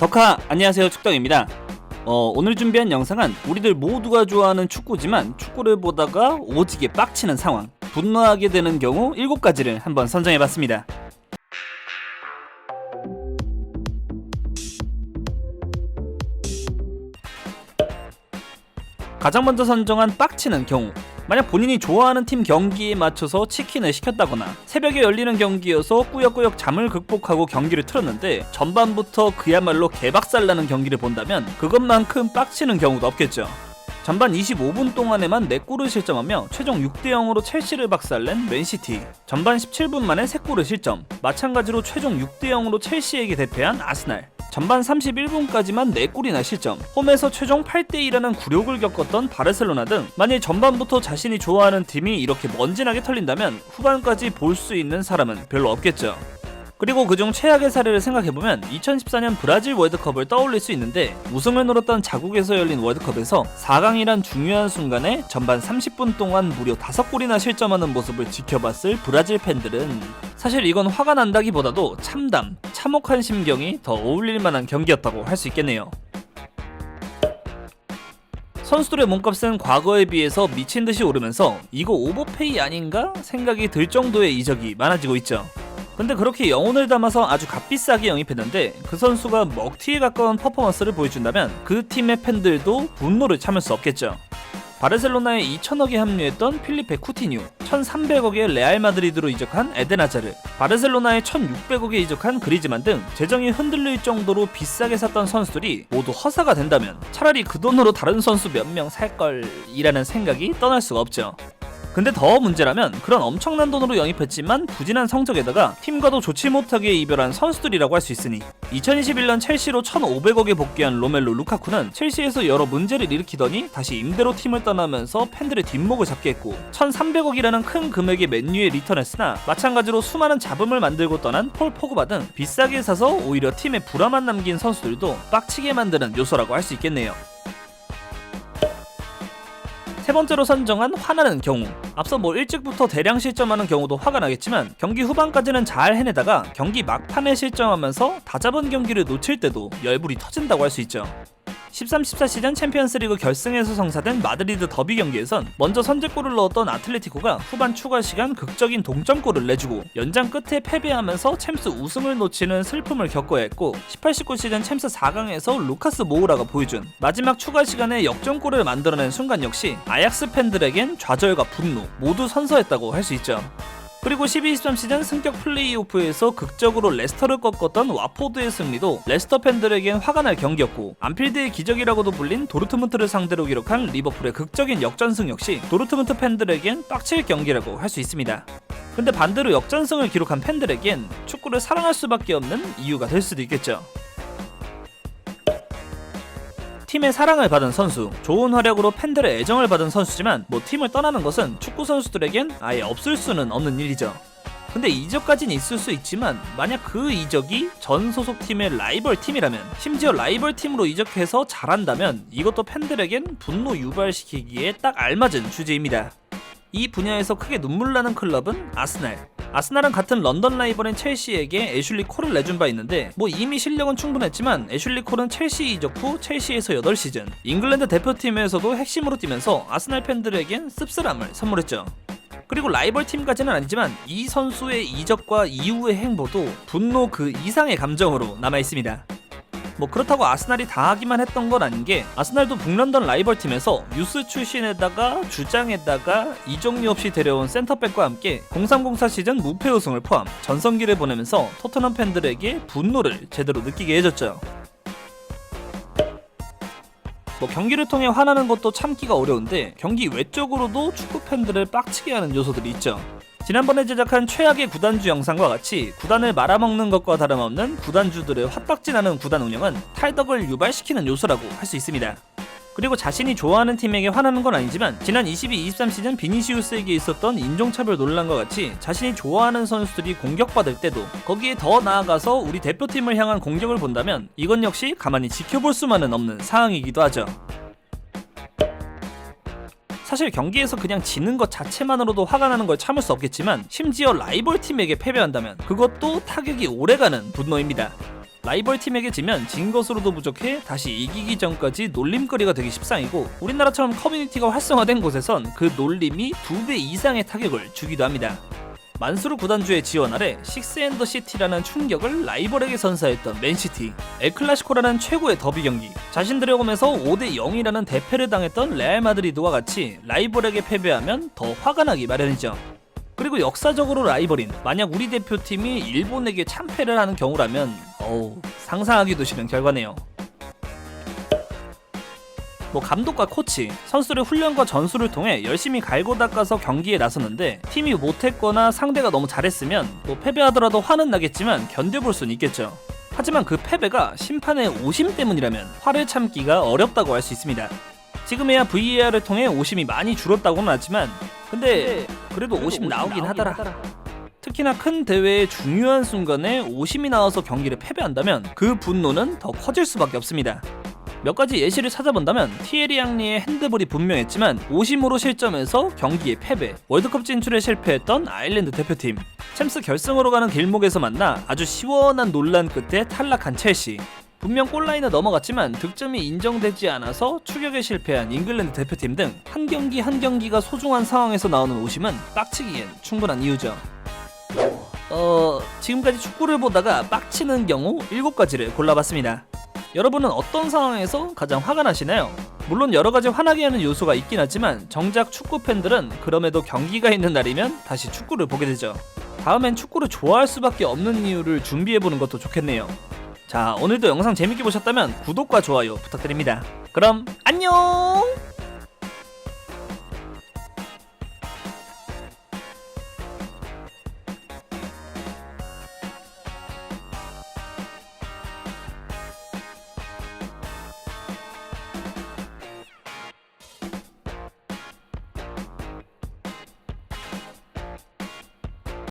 덕하 안녕하세요, 축덕입니다. 오늘 준비한 영상은 우리들 모두가 좋아하는 축구지만 축구를 보다가 오지게 빡치는 상황, 분노하게 되는 경우 7가지를 한번 선정해봤습니다. 가장 먼저 선정한 빡치는 경우, 만약 본인이 좋아하는 팀 경기에 맞춰서 치킨을 시켰다거나 새벽에 열리는 경기여서 꾸역꾸역 잠을 극복하고 경기를 틀었는데 전반부터 그야말로 개박살나는 경기를 본다면 그것만큼 빡치는 경우도 없겠죠. 전반 25분 동안에만 4골을 실점하며 최종 6대0으로 첼시를 박살낸 맨시티, 전반 17분 만에 3골을 실점, 마찬가지로 최종 6대0으로 첼시에게 대패한 아스날, 전반 31분까지만 4골이나 실점, 홈에서 최종 8대2라는 굴욕을 겪었던 바르셀로나 등 만일 전반부터 자신이 좋아하는 팀이 이렇게 먼지나게 털린다면 후반까지 볼 수 있는 사람은 별로 없겠죠. 그리고 그중 최악의 사례를 생각해보면 2014년 브라질 월드컵을 떠올릴 수 있는데, 우승을 노렸던 자국에서 열린 월드컵에서 4강이란 중요한 순간에 전반 30분 동안 무려 5골이나 실점하는 모습을 지켜봤을 브라질 팬들은 사실 이건 화가 난다기보다도 참담, 참혹한 심경이 더 어울릴 만한 경기였다고 할 수 있겠네요. 선수들의 몸값은 과거에 비해서 미친듯이 오르면서 이거 오버페이 아닌가 생각이 들 정도의 이적이 많아지고 있죠. 근데 그렇게 영혼을 담아서 아주 값비싸게 영입했는데 그 선수가 먹튀에 가까운 퍼포먼스를 보여준다면 그 팀의 팬들도 분노를 참을 수 없겠죠. 바르셀로나에 2천억에 합류했던 필리페 쿠티뉴, 1,300억에 레알 마드리드로 이적한 에덴 하자르, 바르셀로나에 1,600억에 이적한 그리즈만 등 재정이 흔들릴 정도로 비싸게 샀던 선수들이 모두 허사가 된다면 차라리 그 돈으로 다른 선수 몇 명 살걸 이라는 생각이 떠날 수가 없죠. 근데 더 문제라면 그런 엄청난 돈으로 영입했지만 부진한 성적에다가 팀과도 좋지 못하게 이별한 선수들이라고 할 수 있으니 2021년 첼시로 1,500억에 복귀한 로멜로 루카쿠는 첼시에서 여러 문제를 일으키더니 다시 임대로 팀을 떠나면서 팬들의 뒷목을 잡게 했고, 1,300억이라는 큰 금액의 맨유에 리턴했으나 마찬가지로 수많은 잡음을 만들고 떠난 폴 포그바 등 비싸게 사서 오히려 팀에 불화만 남긴 선수들도 빡치게 만드는 요소라고 할 수 있겠네요. 세 번째로 선정한 화나는 경우, 앞서 일찍부터 대량 실점하는 경우도 화가 나겠지만 경기 후반까지는 잘 해내다가 경기 막판에 실점하면서 다 잡은 경기를 놓칠 때도 열불이 터진다고 할 수 있죠. 13-14 시즌 챔피언스리그 결승에서 성사된 마드리드 더비 경기에선 먼저 선제골을 넣었던 아틀레티코가 후반 추가 시간 극적인 동점골을 내주고 연장 끝에 패배하면서 챔스 우승을 놓치는 슬픔을 겪어야 했고, 18-19 시즌 챔스 4강에서 루카스 모우라가 보여준 마지막 추가 시간에 역전골을 만들어낸 순간 역시 아약스 팬들에겐 좌절과 분노 모두 선서했다고 할 수 있죠. 그리고 12-13 시즌 승격 플레이오프에서 극적으로 레스터를 꺾었던 와포드의 승리도 레스터 팬들에겐 화가 날 경기였고, 안필드의 기적이라고도 불린 도르트문트를 상대로 기록한 리버풀의 극적인 역전승 역시 도르트문트 팬들에겐 빡칠 경기라고 할 수 있습니다. 근데 반대로 역전승을 기록한 팬들에겐 축구를 사랑할 수밖에 없는 이유가 될 수도 있겠죠. 팀의 사랑을 받은 선수, 좋은 활약으로 팬들의 애정을 받은 선수지만 팀을 떠나는 것은 축구 선수들에겐 아예 없을 수는 없는 일이죠. 근데 이적까진 있을 수 있지만 만약 그 이적이 전 소속팀의 라이벌 팀이라면, 심지어 라이벌 팀으로 이적해서 잘한다면 이것도 팬들에겐 분노 유발시키기에 딱 알맞은 주제입니다. 이 분야에서 크게 눈물나는 클럽은 아스날. 아스날은 같은 런던 라이벌인 첼시에게 애슐리 콜을 내준 바 있는데 이미 실력은 충분했지만 애슐리 콜은 첼시 이적 후 첼시에서 8시즌 잉글랜드 대표팀에서도 핵심으로 뛰면서 아스날 팬들에겐 씁쓸함을 선물했죠. 그리고 라이벌 팀까지는 아니지만 이 선수의 이적과 이후의 행보도 분노 그 이상의 감정으로 남아있습니다. 그렇다고 아스날이 다 하기만 했던 건 아닌 게, 아스날도 북런던 라이벌팀에서 유스 출신에다가 주장에다가 이적료 없이 데려온 센터백과 함께 03-04 시즌 무패 우승을 포함 전성기를 보내면서 토트넘 팬들에게 분노를 제대로 느끼게 해줬죠. 경기를 통해 화나는 것도 참기가 어려운데 경기 외적으로도 축구 팬들을 빡치게 하는 요소들이 있죠. 지난번에 제작한 최악의 구단주 영상과 같이 구단을 말아먹는 것과 다름없는 구단주들의 화딱지나는 구단 운영은 탈덕을 유발시키는 요소라고 할 수 있습니다. 그리고 자신이 좋아하는 팀에게 화나는 건 아니지만 지난 22-23 시즌 비니시우스에게 있었던 인종차별 논란과 같이 자신이 좋아하는 선수들이 공격받을 때도, 거기에 더 나아가서 우리 대표팀을 향한 공격을 본다면 이건 역시 가만히 지켜볼 수만은 없는 상황이기도 하죠. 사실 경기에서 그냥 지는 것 자체만으로도 화가 나는 걸 참을 수 없겠지만 심지어 라이벌 팀에게 패배한다면 그것도 타격이 오래가는 분노입니다. 라이벌 팀에게 지면 진 것으로도 부족해 다시 이기기 전까지 놀림거리가 되기 십상이고, 우리나라처럼 커뮤니티가 활성화된 곳에선 그 놀림이 2배 이상의 타격을 주기도 합니다. 만수르 구단주의 지원 아래 식스앤더시티라는 충격을 라이벌에게 선사했던 맨시티, 엘클라시코라는 최고의 더비 경기, 자신들의 홈에서 5대0이라는 대패를 당했던 레알 마드리드와 같이 라이벌에게 패배하면 더 화가 나기 마련이죠. 그리고 역사적으로 라이벌인 만약 우리 대표팀이 일본에게 참패를 하는 경우라면 상상하기도 싫은 결과네요. 감독과 코치, 선수들의 훈련과 전술을 통해 열심히 갈고 닦아서 경기에 나섰는데, 팀이 못했거나 상대가 너무 잘했으면 패배하더라도 화는 나겠지만 견뎌볼 수는 있겠죠. 하지만 그 패배가 심판의 오심 때문이라면 화를 참기가 어렵다고 할 수 있습니다. 지금에야 VAR을 통해 오심이 많이 줄었다고는 하지만 근데 그래도 오심 나오긴 하더라. 특히나 큰 대회의 중요한 순간에 오심이 나와서 경기를 패배한다면 그 분노는 더 커질 수밖에 없습니다. 몇 가지 예시를 찾아본다면 티에리 앙리의 핸드볼이 분명했지만 오심으로 실점해서 경기에 패배, 월드컵 진출에 실패했던 아일랜드 대표팀, 챔스 결승으로 가는 길목에서 만나 아주 시원한 논란 끝에 탈락한 첼시, 분명 골라인을 넘어갔지만 득점이 인정되지 않아서 추격에 실패한 잉글랜드 대표팀 등 한 경기 한 경기가 소중한 상황에서 나오는 오심은 빡치기엔 충분한 이유죠. 지금까지 축구를 보다가 빡치는 경우 7가지를 골라봤습니다. 여러분은 어떤 상황에서 가장 화가 나시나요? 물론 여러가지 화나게 하는 요소가 있긴 하지만 정작 축구 팬들은 그럼에도 경기가 있는 날이면 다시 축구를 보게 되죠. 다음엔 축구를 좋아할 수밖에 없는 이유를 준비해보는 것도 좋겠네요. 자, 오늘도 영상 재밌게 보셨다면 구독과 좋아요 부탁드립니다. 그럼 안녕!